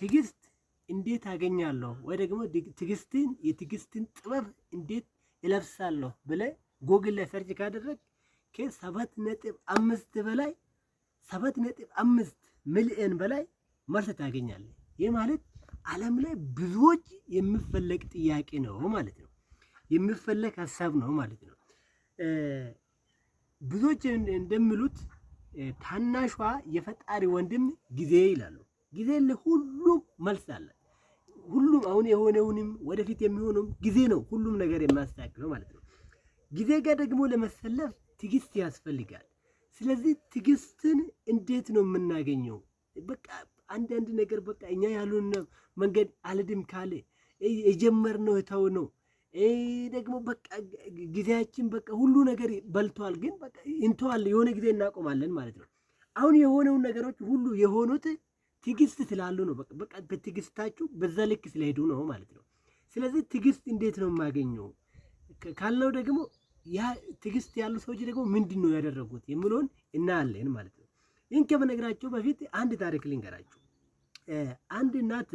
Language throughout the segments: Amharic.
ትግስት እንዴት አገኛለሁ ወይ ደግሞ የትግስትን ጥበብ እንዴት እለብሳለሁ ብለህ ጎግል ላይ ሰርች ካደረግ ከ7.5 በላይ 7.5 ሚሊዮን በላይ መልስ ታገኛለህ። ይህ ማለት ዓለም ላይ ብዙዎች የሚፈለግ ጥያቄ ነው ማለት ነው። የሚፈለግ ሀሳብ ነው ማለት ነው። ብዙዎች እንደሚሉት ታናሿ የፈጣሪ ወንድም ጊዜ ይላሉ። ጊዜ ለሁሉም መልስ አለ። ሁሉም አሁን የሆነውንም ወደፊት የሚሆነው ጊዜ ነው ሁሉም ነገር የሚያስተካክለው ማለት ነው። ጊዜ ጋር ደግሞ ለመሰለፍ ትግስት ያስፈልጋል። ስለዚህ ትግስትን እንዴት ነው የምናገኘው? በቃ አንዳንድ ነገር በቃ እኛ ያሉን መንገድ አልድም ካለ የጀመርነው የተውነው ደግሞ በቃ ጊዜያችን በቃ ሁሉ ነገር በልቷል፣ ግን በቃ እንተዋለን፣ የሆነ ጊዜ እናቆማለን ማለት ነው። አሁን የሆነውን ነገሮች ሁሉ የሆኑት ትግስት ስላሉ ነው። በቃ በትግስታችሁ በዛ ልክ ስለሄዱ ነው ማለት ነው። ስለዚህ ትግስት እንዴት ነው የማገኘው ካልነው ደግሞ ያ ትግስት ያሉ ሰዎች ደግሞ ምንድን ነው ያደረጉት የሚለውን እናያለን ማለት ነው። ይህን ከመነግራቸው በፊት አንድ ታሪክ ልንገራችሁ። አንድ እናት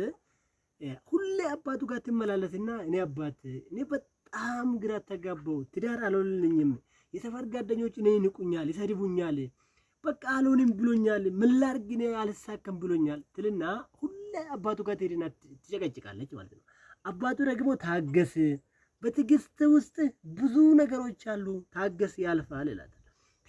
ሁሌ አባቱ ጋር ትመላለስና እኔ በጣም ግራ ተጋባው፣ ትዳር አልሆንልኝም፣ የሰፈር ጓደኞች እኔ ይንቁኛል፣ ይሰድቡኛል፣ በቃ አልሆንም ብሎኛል፣ ምን ላድርግ እኔ አልሳካም ብሎኛል ትልና ሁሌ አባቱ ጋር ትሄድና ትጨቀጭቃለች ማለት ነው። አባቱ ደግሞ ታገስ፣ በትዕግስት ውስጥ ብዙ ነገሮች አሉ፣ ታገስ ያልፋል ይላታል።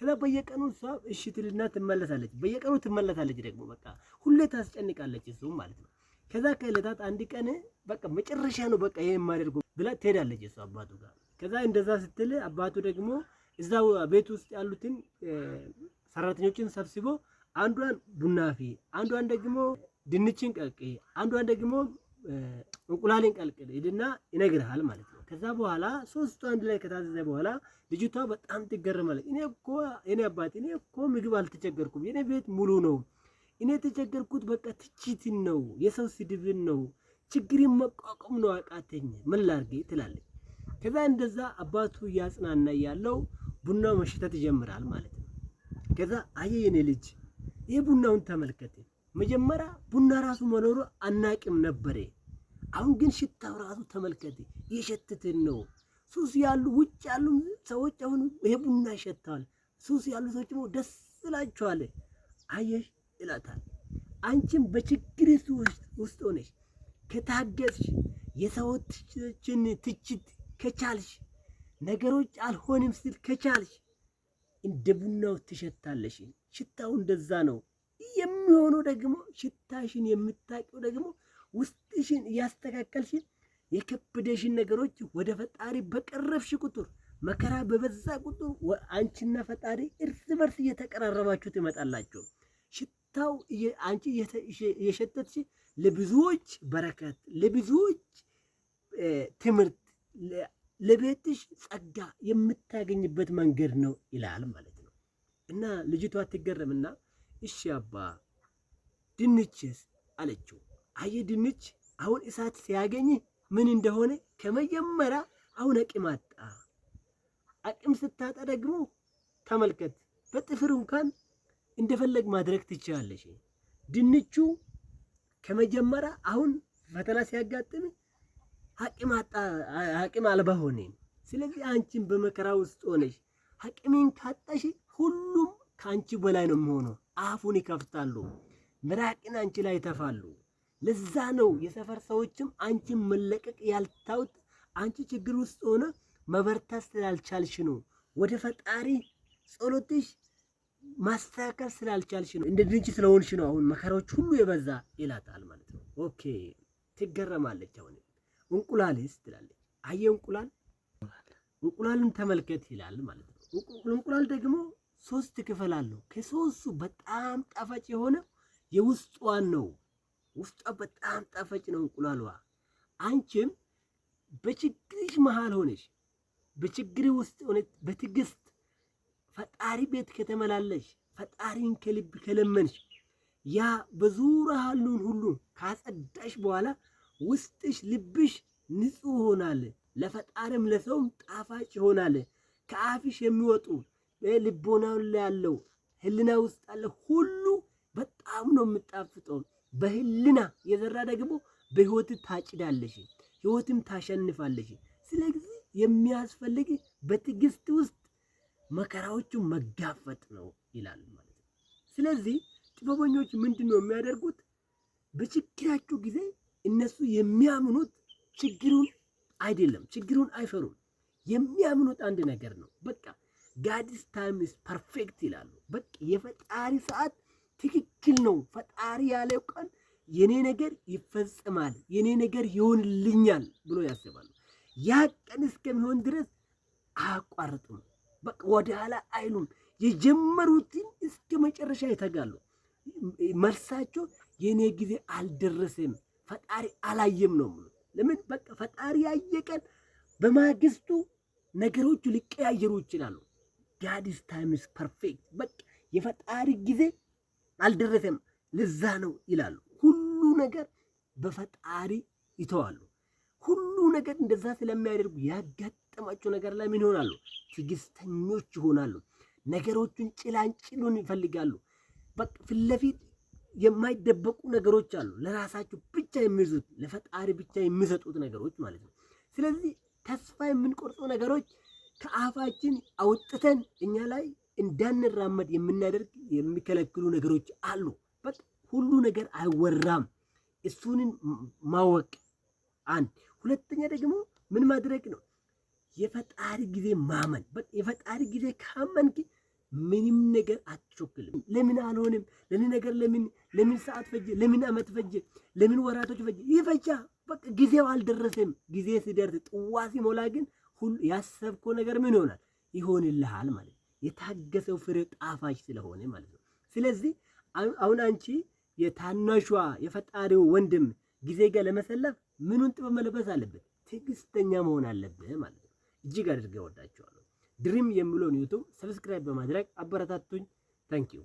ከዛ በየቀኑ እሷ እሺ ትልና ትመለሳለች። በየቀኑ ትመለሳለች ደግሞ በቃ ሁሌ ታስጨንቃለች እሱ ማለት ነው። ከዛ ከዕለታት አንድ ቀን በቃ መጨረሻ ነው በቃ ይሄ የማደርገው ብላ ትሄዳለች እሱ አባቱ ጋር። ከዛ እንደዛ ስትል አባቱ ደግሞ እዛው ቤት ውስጥ ያሉትን ሰራተኞችን ሰብስቦ አንዷን ቡና አፍይ፣ አንዷን ደግሞ ድንችን ቀቅይ፣ አንዷን ደግሞ እንቁላልን ቀቅል ሂድና ይነግርሃል ማለት ነው። ከዛ በኋላ ሶስቱ አንድ ላይ ከታዘዘ በኋላ ልጅቷ በጣም ትገረማለች። እኔ አባት እኔ እኮ ምግብ አልተቸገርኩም፣ የኔ ቤት ሙሉ ነው፣ እኔ የተቸገርኩት በቃ ትችትን ነው፣ የሰው ስድብን ነው፣ ችግርን መቋቋም ነው አቃተኝ፣ ምን ላድርግ ትላለች። ከዛ እንደዛ አባቱ እያጽናና ያለው ቡናው መሽተት ይጀምራል ማለት ነው። ከዛ አየ የኔ ልጅ ይሄ ቡናውን ተመልከተ፣ መጀመሪያ ቡና ራሱ መኖሩ አናቅም ነበረ፣ አሁን ግን ሽታው ራሱ ተመልከተ፣ እየሸተተን ነው። ሱስ ያሉ ውጭ ያሉ ሰዎች አሁን ይሄ ቡና ይሸታል፣ ሱስ ያሉ ሰዎች ደግሞ ደስ ይላቸዋል። አየሽ ይላታል። አንቺም በችግር ውስጥ ሆነሽ ከታገስሽ፣ የሰዎችን ትችት ከቻልሽ፣ ነገሮች አልሆንም ሲል ከቻልሽ እንደ ቡናው ትሸታለሽ። ሽታው እንደዛ ነው የሚሆነው። ደግሞ ሽታሽን የምታውቂው ደግሞ ውስጥሽን እያስተካከልሽ የከበደሽን ነገሮች ወደ ፈጣሪ በቀረብሽ ቁጥር፣ መከራ በበዛ ቁጥር አንቺና ፈጣሪ እርስ በርስ እየተቀራረባችሁ ትመጣላችሁ። ሽታው አንቺ የሸተትሽ ለብዙዎች በረከት፣ ለብዙዎች ትምህርት፣ ለቤትሽ ጸጋ የምታገኝበት መንገድ ነው ይላል ማለት ነው። እና ልጅቷ ትገረምና እሺ አባ ድንችስ አለችው። አየ ድንች አሁን እሳት ሲያገኝ ምን እንደሆነ ከመጀመሪያ አሁን አቅም አጣ። አቅም ስታጣ ደግሞ ተመልከት፣ በጥፍር እንኳን እንደፈለግ ማድረግ ትችላለሽ። ድንቹ ከመጀመሪያ አሁን ፈተና ሲያጋጥም አቅም አልባ ሆነ። ስለዚህ አንቺን በመከራ ውስጥ ሆነሽ አቅሜን ካጣሽ ሁሉም ከአንቺ በላይ ነው የሚሆነው። አፉን ይከፍታሉ፣ ምራቅን አንቺ ላይ ይተፋሉ። ለዛ ነው የሰፈር ሰዎችም አንቺን መለቀቅ ያልታውት። አንቺ ችግር ውስጥ ሆነ መበርታት ስላልቻልሽ ነው፣ ወደ ፈጣሪ ጸሎትሽ ማስተካከል ስላልቻልሽ ነው፣ እንደ ድንች ስለሆንሽ ነው አሁን መከራዎች ሁሉ የበዛ ይላታል ማለት ነው። ኦኬ ትገረማለች። አሁን እንቁላልስ ትላለች። አየ እንቁላልን ተመልከት ይላል ማለት ነው። እንቁላል ደግሞ 3 ክፍል አለው። ከሶስቱ በጣም ጣፋጭ የሆነ የውስጧን ነው። ውስጧ በጣም ጣፋጭ ነው እንቁላሏ። አንቺም በችግርሽ መሃል ሆነሽ በችግር ውስጥ ሆነሽ በትዕግስት ፈጣሪ ቤት ከተመላለሽ፣ ፈጣሪን ከልብ ከለመንሽ፣ ያ በዙሪያ ያሉን ሁሉ ካጸዳሽ በኋላ ውስጥሽ ልብሽ ንጹህ ሆናል። ለፈጣሪም ለሰውም ጣፋጭ ይሆናል። ከአፍሽ የሚወጡ ልቦናው ላይ ያለው ህልና ውስጥ ያለ ሁሉ በጣም ነው የምጣፍጠው። በህልና የዘራ ደግሞ በህይወት ታጭዳለሽ፣ ህይወትም ታሸንፋለሽ። ስለዚህ የሚያስፈልግ በትዕግስት ውስጥ መከራዎቹን መጋፈጥ ነው ይላል ማለት ነው። ስለዚህ ጥበበኞች ምንድነው የሚያደርጉት? በችግራቸው ጊዜ እነሱ የሚያምኑት ችግሩን አይደለም፣ ችግሩን አይፈሩም። የሚያምኑት አንድ ነገር ነው። በቃ ጋድስ ታይም ኢዝ ፐርፌክት ይላሉ። በቃ የፈጣሪ ሰዓት ትክክል ነው። ፈጣሪ ያለው ቀን የኔ ነገር ይፈጸማል፣ የኔ ነገር ይሆንልኛል ብሎ ያስባሉ። ያ ቀን እስከሚሆን ድረስ አያቋርጡም። በቃ ወደ ኋላ አይሉም። የጀመሩትን እስከ መጨረሻ ይተጋሉ። መልሳቸው የኔ ጊዜ አልደረሰም፣ ፈጣሪ አላየም ነው የሚሉት። ለምን? በቃ ፈጣሪ ያየ ቀን በማግስቱ ነገሮቹ ሊቀያየሩ ይችላሉ። ጋድስ ታይም ኢዝ ፐርፌክት። በቃ የፈጣሪ ጊዜ አልደረሰም፣ ለዛ ነው ይላሉ። ሁሉ ነገር በፈጣሪ ይተዋሉ። ሁሉ ነገር እንደዛ ስለሚያደርጉ ያጋጠማቸው ነገር ላይ ምን ይሆናሉ? ትዕግስተኞች ይሆናሉ። ነገሮቹን ጭላንጭሉን ይፈልጋሉ። በቃ ፊት ለፊት የማይደበቁ ነገሮች አሉ። ለራሳቸው ብቻ የሚይዙት ለፈጣሪ ብቻ የሚሰጡት ነገሮች ማለት ነው። ስለዚህ ተስፋ የምንቆርጠው ነገሮች ከአፋችን አውጥተን እኛ ላይ እንዳንራመድ የምናደርግ የሚከለክሉ ነገሮች አሉ። በቃ ሁሉ ነገር አይወራም። እሱንን ማወቅ አንድ። ሁለተኛ ደግሞ ምን ማድረግ ነው? የፈጣሪ ጊዜ ማመን። በቃ የፈጣሪ ጊዜ ካመንክ ምንም ነገር አትቸኩልም። ለምን አልሆንም? ለምን ነገር ለምን ሰዓት ፈጀ? ለምን አመት ፈጀ? ለምን ወራቶች ፈጀ? ይፈጃ። በቃ ጊዜው አልደረሰም። ጊዜ ሲደርስ ጥዋ ሲሞላ ግን ሁሉ ያሰብከው ነገር ምን ይሆናል? ይሆንልሃል ማለት ነው። የታገሰው ፍሬ ጣፋጭ ስለሆነ ማለት ነው። ስለዚህ አሁን አንቺ የታናሿ የፈጣሪው ወንድም ጊዜ ጋር ለመሰለፍ ምኑን ጥበብ መለበስ አለበት? ትዕግስተኛ መሆን አለብህ ማለት ነው። እጅግ አድርገህ ወዳቸዋለሁ። ድሪም የሚለውን ዩቱብ ሰብስክራይብ በማድረግ አበረታቱኝ። ታንኪዩ